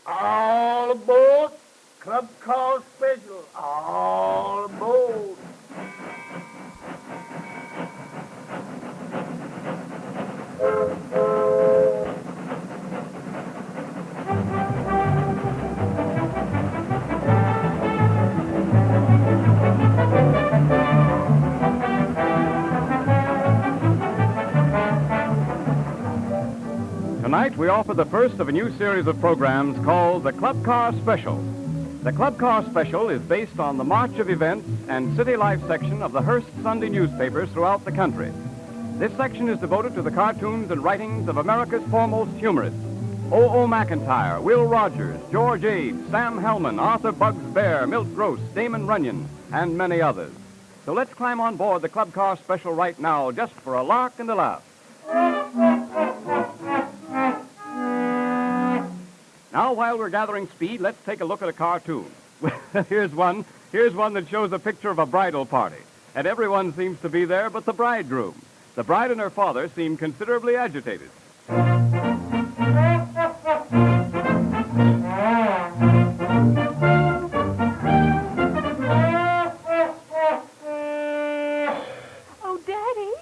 All aboard. Club car special. All aboard. Tonight, we offer the first of a new series of programs called the Club Car Special. The Club Car Special is based on the march of events and city life section of the Hearst Sunday newspapers throughout the country. This section is devoted to the cartoons and writings of America's foremost humorists. O.O. McKentyre, Will Rogers, George Eads, Sam Hilman, Arthur Bugs Bear, Milt Gross, Damon Runyon, and many others. So let's climb on board the Club Car Special right now, just for a lark and a laugh. Now, while we're gathering speed, let's take a look at a cartoon. Here's one that shows a picture of a bridal party. And everyone seems to be there but the bridegroom. The bride and her father seem considerably agitated. Oh, Daddy,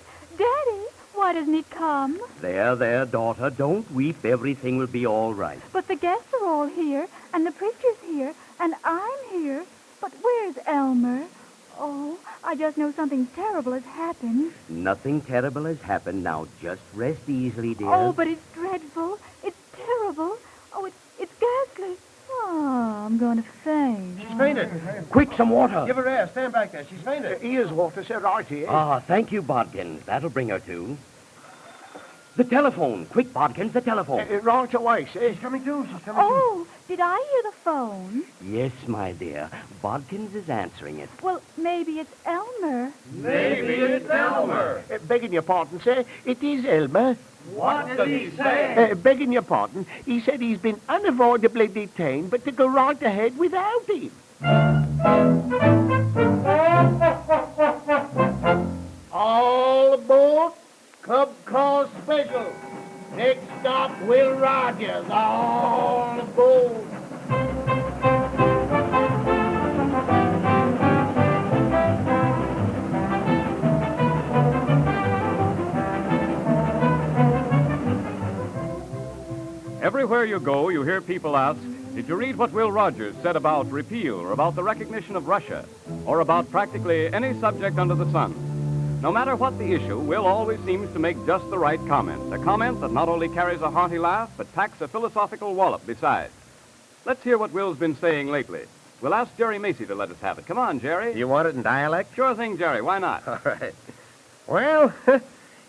why doesn't he come? There, daughter, don't weep. Everything will be all right. But the guests are all here, and the preacher's here, and I'm here. But where's Elmer? Oh, I just know something terrible has happened. Nothing terrible has happened. Now, just rest easily, dear. Oh, but it's dreadful. It's terrible. Oh, it's ghastly. Oh, I'm going to faint. She's fainted. Quick, some water. Give her air. Stand back there. She's fainted. Here's water, sir, right here. Ah, thank you, Bodkins. That'll bring her to. The telephone. Quick, Bodkins, the telephone. Right away, sir. She's coming to. Oh, did I hear the phone? Yes, my dear. Bodkins is answering it. Well, maybe it's Elmer. Maybe it's Elmer. Begging your pardon, sir. It is Elmer. What did he say? Begging your pardon. He said he's been unavoidably detained, but to go right ahead without him. All aboard. Club Car Special. Next stop, Will Rogers. All aboard. Everywhere you go, you hear people ask, did you read what Will Rogers said about repeal or about the recognition of Russia or about practically any subject under the sun? No matter what the issue, Will always seems to make just the right comment, a comment that not only carries a hearty laugh, but packs a philosophical wallop besides. Let's hear what Will's been saying lately. We'll ask Jerry Macy to let us have it. Come on, Jerry. You want it in dialect? Sure thing, Jerry. Why not? All right. Well,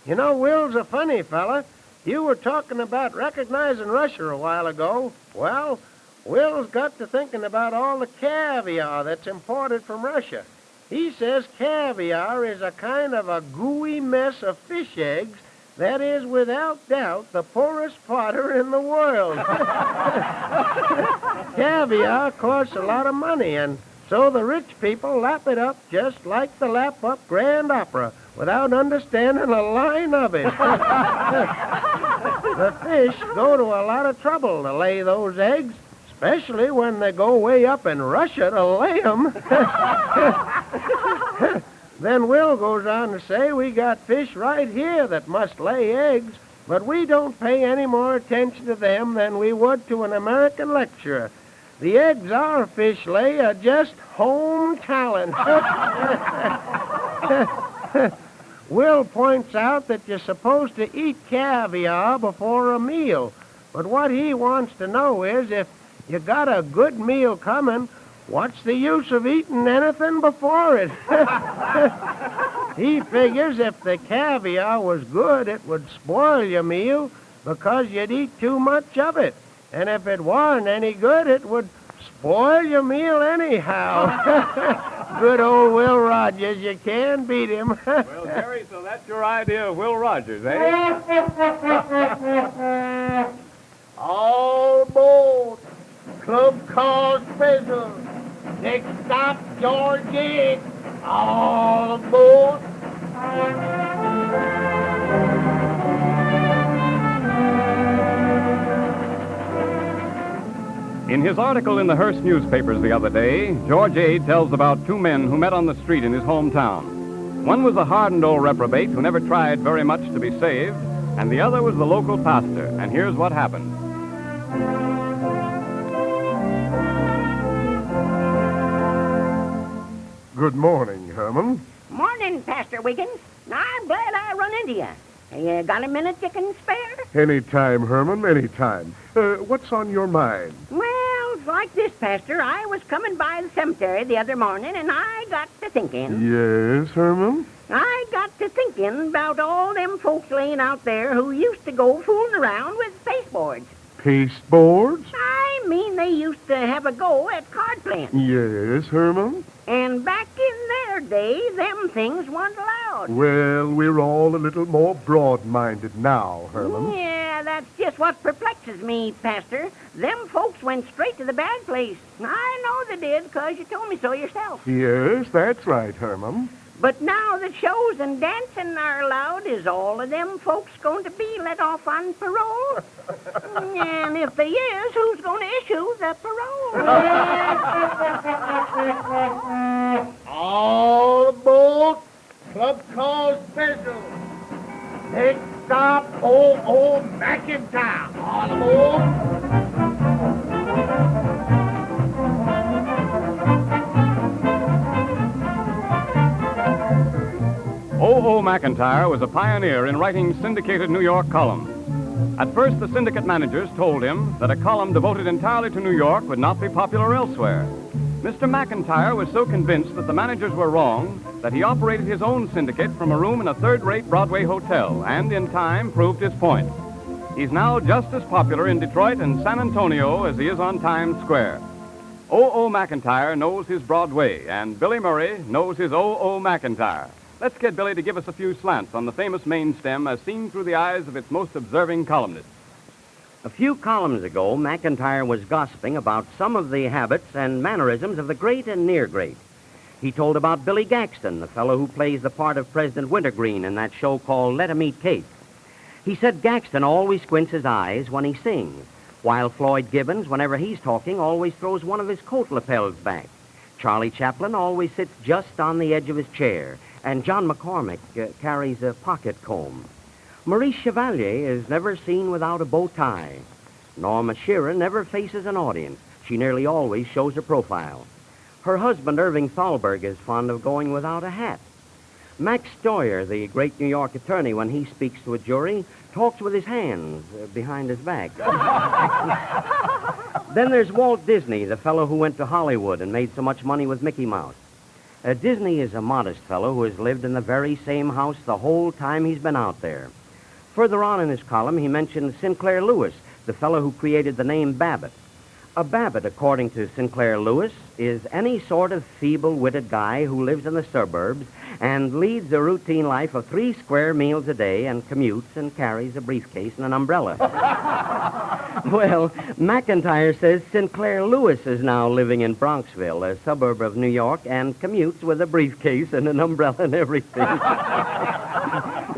you know, Will's a funny fella. You were talking about recognizing Russia a while ago. Well, Will's got to thinking about all the caviar that's imported from Russia. He says caviar is a kind of a gooey mess of fish eggs that is, without doubt, the poorest fodder in the world. Caviar costs a lot of money, and so the rich people lap it up just like the lap-up Grand Opera without understanding a line of it. The fish go to a lot of trouble to lay those eggs, especially when they go way up in Russia to lay them. Then Will goes on to say we got fish right here that must lay eggs, but we don't pay any more attention to them than we would to an American lecturer. The eggs our fish lay are just home talent. Will points out that you're supposed to eat caviar before a meal, but what he wants to know is if you got a good meal coming, what's the use of eating anything before it? He figures if the caviar was good, it would spoil your meal because you'd eat too much of it. And if it wasn't any good, it would spoil your meal anyhow. Good old Will Rogers. You can't beat him. Well, Jerry, so that's your idea of Will Rogers, eh? All aboard. Club Car Special. Next stop, George Eads. All aboard. In his article in the Hearst newspapers the other day, George Ade tells about two men who met on the street in his hometown. One was a hardened old reprobate who never tried very much to be saved, and the other was the local pastor. And here's what happened. Good morning, Herman. Morning, Pastor Wiggins. I'm glad I run into you. You got a minute you can spare? Anytime, Herman, anytime. What's on your mind? Well, it's like this, Pastor. I was coming by the cemetery the other morning, and I got to thinking. Yes, Herman? I got to thinking about all them folks laying out there who used to go fooling around with pasteboards. Pasteboards? I mean, they used to have a go at card playing. Yes, Herman? And back in their day, them things weren't allowed. Well, we're all a little more broad-minded now, Herman. Yeah, that's just what perplexes me, Pastor. Them folks went straight to the bad place. I know they did, because you told me so yourself. Yes, that's right, Herman. But now that shows and dancing are allowed, is all of them folks going to be let off on parole? And if they is, who's going to issue the parole? All aboard! Club Car Special! Next stop, old McKentyre! All aboard! O.O. McKentyre was a pioneer in writing syndicated New York columns. At first, the syndicate managers told him that a column devoted entirely to New York would not be popular elsewhere. Mr. McKentyre was so convinced that the managers were wrong that he operated his own syndicate from a room in a third-rate Broadway hotel and, in time, proved his point. He's now just as popular in Detroit and San Antonio as he is on Times Square. O.O. McKentyre knows his Broadway, and Billy Murray knows his O.O. McKentyre. Let's get Billy to give us a few slants on the famous main stem as seen through the eyes of its most observing columnists. A few columns ago, McKentyre was gossiping about some of the habits and mannerisms of the great and near great. He told about Billy Gaxton, the fellow who plays the part of President Wintergreen in that show called Let 'Em Eat Cake. He said Gaxton always squints his eyes when he sings, while Floyd Gibbons, whenever he's talking, always throws one of his coat lapels back. Charlie Chaplin always sits just on the edge of his chair, and John McCormick carries a pocket comb. Maurice Chevalier is never seen without a bow tie. Norma Sheeran never faces an audience. She nearly always shows her profile. Her husband, Irving Thalberg, is fond of going without a hat. Max Stoyer, the great New York attorney, when he speaks to a jury, talks with his hands behind his back. Then there's Walt Disney, the fellow who went to Hollywood and made so much money with Mickey Mouse. Disney is a modest fellow who has lived in the very same house the whole time he's been out there. Further on in his column, he mentions Sinclair Lewis, the fellow who created the name Babbitt. A Babbitt, according to Sinclair Lewis, is any sort of feeble-witted guy who lives in the suburbs and leads a routine life of 3 square meals a day and commutes and carries a briefcase and an umbrella. Well, McKentyre says Sinclair Lewis is now living in Bronxville, a suburb of New York, and commutes with a briefcase and an umbrella and everything.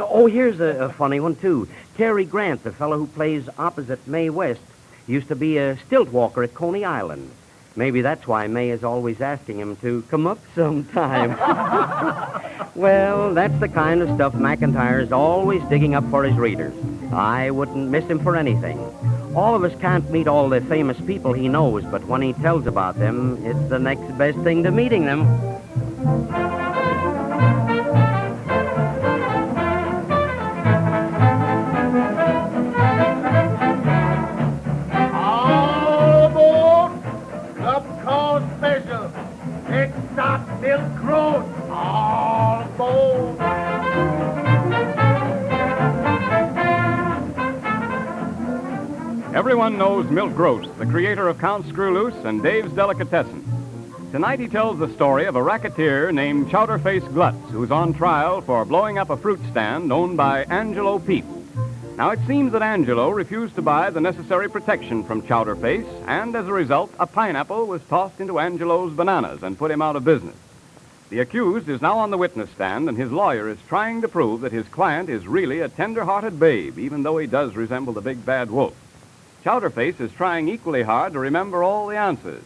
Oh, here's a funny one, too. Cary Grant, the fellow who plays opposite Mae West, used to be a stilt walker at Coney Island. Maybe that's why Mae is always asking him to come up sometime. Well, that's the kind of stuff McKentyre is always digging up for his readers. I wouldn't miss him for anything. All of us can't meet all the famous people he knows, but when he tells about them, it's the next best thing to meeting them. Milt Gross, all aboard. Everyone knows Milt Gross, the creator of Count Screwloose and Dave's Delicatessen. Tonight he tells the story of a racketeer named Chowderface Glutz, who's on trial for blowing up a fruit stand owned by Angelo Peep. Now, it seems that Angelo refused to buy the necessary protection from Chowderface, and as a result, a pineapple was tossed into Angelo's bananas and put him out of business. The accused is now on the witness stand, and his lawyer is trying to prove that his client is really a tender-hearted babe, even though he does resemble the big bad wolf. Chowderface is trying equally hard to remember all the answers.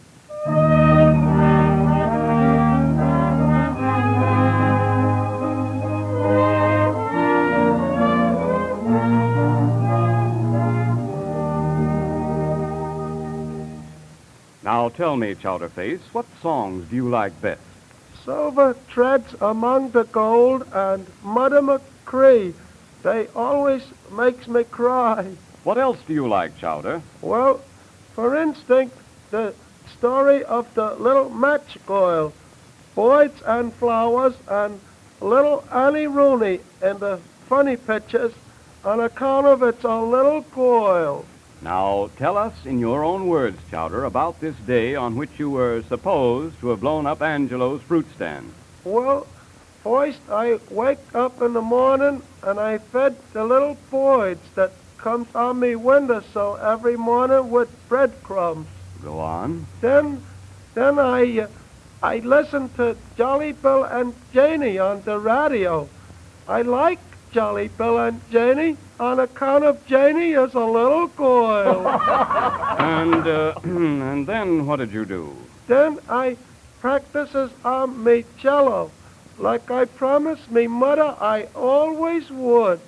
Now tell me, Chowderface, what songs do you like best? Silver treads among the gold and Mother McCree. They always makes me cry. What else do you like, Chowder? Well, for instance, the story of the little match girl, Boys and Flowers, and little Annie Rooney in the funny pictures on account of it's a little girl. Now, tell us in your own words, Chowder, about this day on which you were supposed to have blown up Angelo's fruit stand. Well, first I wake up in the morning and I fed the little boys that comes on me windowsill every morning with breadcrumbs. Go on. Then I listen to Jolly Bill and Janie on the radio. I like Jolly Bill and Janie on account of Janie is a little girl. And then what did you do? Then I practices on me cello, like I promised me mother I always would.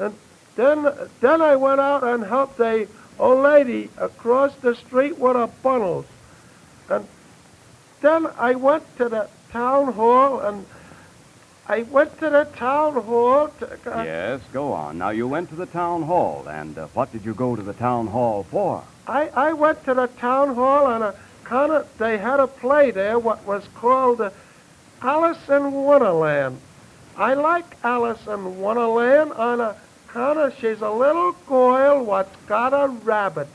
And then I went out and helped a old lady across the street with her bundles. And then I went to the town hall and Yes, go on. Now, you went to the town hall, and what did you go to the town hall for? I went to the town hall and they had a play there what was called Alice in Wonderland. I like Alice in Wonderland on account of she's a little girl what's got a rabbit.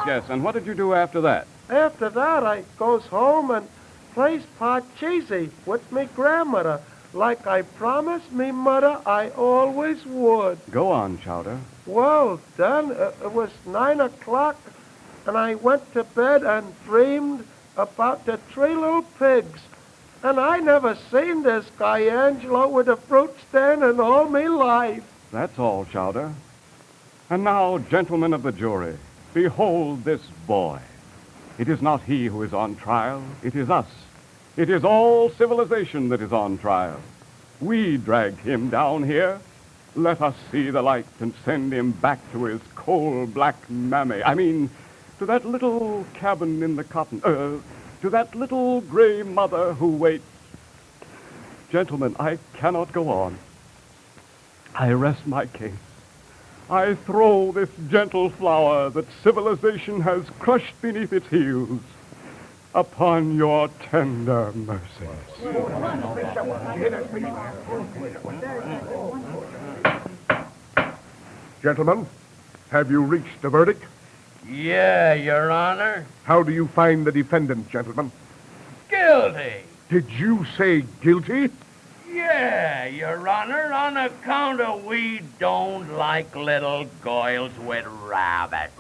Yes. And what did you do after that? After that, I goes home and plays Parcheesi with me grandmother, like I promised me mother I always would. Go on, Chowder. Well, then it was 9 o'clock, and I went to bed and dreamed about the 3 little pigs. And I never seen this guy Angelo with a fruit stand in all me life. That's all, Chowder. And now, gentlemen of the jury, behold this boy. It is not he who is on trial. It is us. It is all civilization that is on trial. We dragged him down here. Let us see the light and send him back to his coal black mammy. I mean, to that little cabin in the cotton. To that little gray mother who waits. Gentlemen, I cannot go on. I rest my case. I throw this gentle flower that civilization has crushed beneath its heels upon your tender mercies. Gentlemen, have you reached a verdict? Yeah, Your Honor. How do you find the defendant, gentlemen? Guilty. Did you say guilty? Yeah, Your Honor, on account of we don't like little girls with rabbits.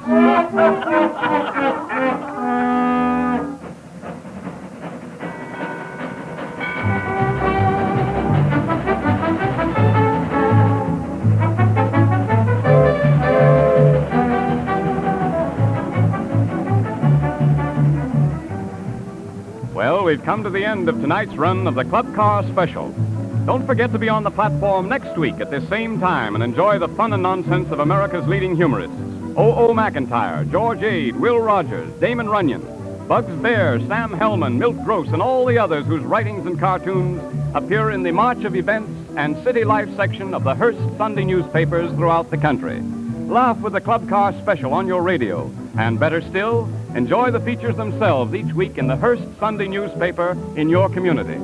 Well, we've come to the end of tonight's run of the Club Car Special. Don't forget to be on the platform next week at this same time and enjoy the fun and nonsense of America's leading humorists. O.O. McKentyre, George Ade, Will Rogers, Damon Runyon, Bugs Bear, Sam Hilman, Milt Gross, and all the others whose writings and cartoons appear in the March of Events and City Life section of the Hearst Sunday newspapers throughout the country. Laugh with the Club Car Special on your radio. And better still, enjoy the features themselves each week in the Hearst Sunday newspaper in your community.